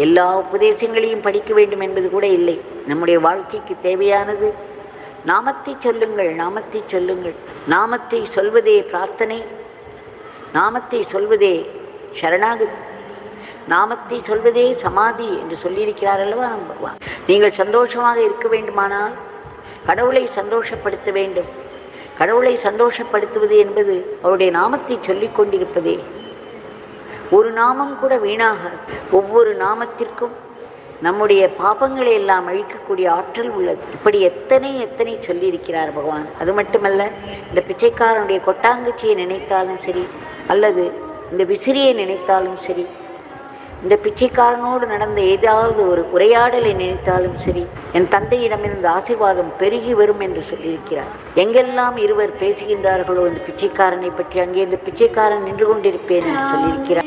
எல்லா உபதேசங்களையும் படிக்க வேண்டும் என்பது கூட இல்லை. நம்முடைய வாழ்க்கைக்கு தேவையானது நாமத்தை சொல்லுங்கள், நாமத்தை சொல்லுங்கள். நாமத்தை சொல்வதே பிரார்த்தனை, நாமத்தை சொல்வதே சரணாகதி, நாமத்தை சொல்வதே சமாதி என்று சொல்லியிருக்கிறார் அல்லவா நம் பகவான். நீங்கள் சந்தோஷமாக இருக்க வேண்டுமானால் கடவுளை சந்தோஷப்படுத்த வேண்டும். கடவுளை சந்தோஷப்படுத்துவது என்பது அவருடைய நாமத்தை சொல்லிக் கொண்டிருப்பதே. ஒரு நாமம் கூட வீணாகாது. ஒவ்வொரு நாமத்திற்கும் நம்முடைய பாபங்களை எல்லாம் அழிக்கக்கூடிய ஆற்றல் உள்ளது. இப்படி எத்தனை எத்தனை சொல்லியிருக்கிறார் பகவான். அது மட்டுமல்ல, இந்த பிச்சைக்காரனுடைய கொட்டாங்குச்சியை நினைத்தாலும் சரி, அல்லது இந்த விசிறியை நினைத்தாலும் சரி, இந்த பிச்சைக்காரனோடு நடந்த ஏதாவது ஒரு உரையாடலை நினைத்தாலும் சரி, என் தந்தையிடமிருந்து ஆசீர்வாதம் பெருகி வரும் என்று சொல்லியிருக்கிறார். எங்கெல்லாம் இருவர் பேசுகின்றார்களோ இந்த பிச்சைக்காரனை பற்றி, அங்கே இந்த பிச்சைக்காரன் நின்று கொண்டிருப்பேன் என்று சொல்லியிருக்கிறார்.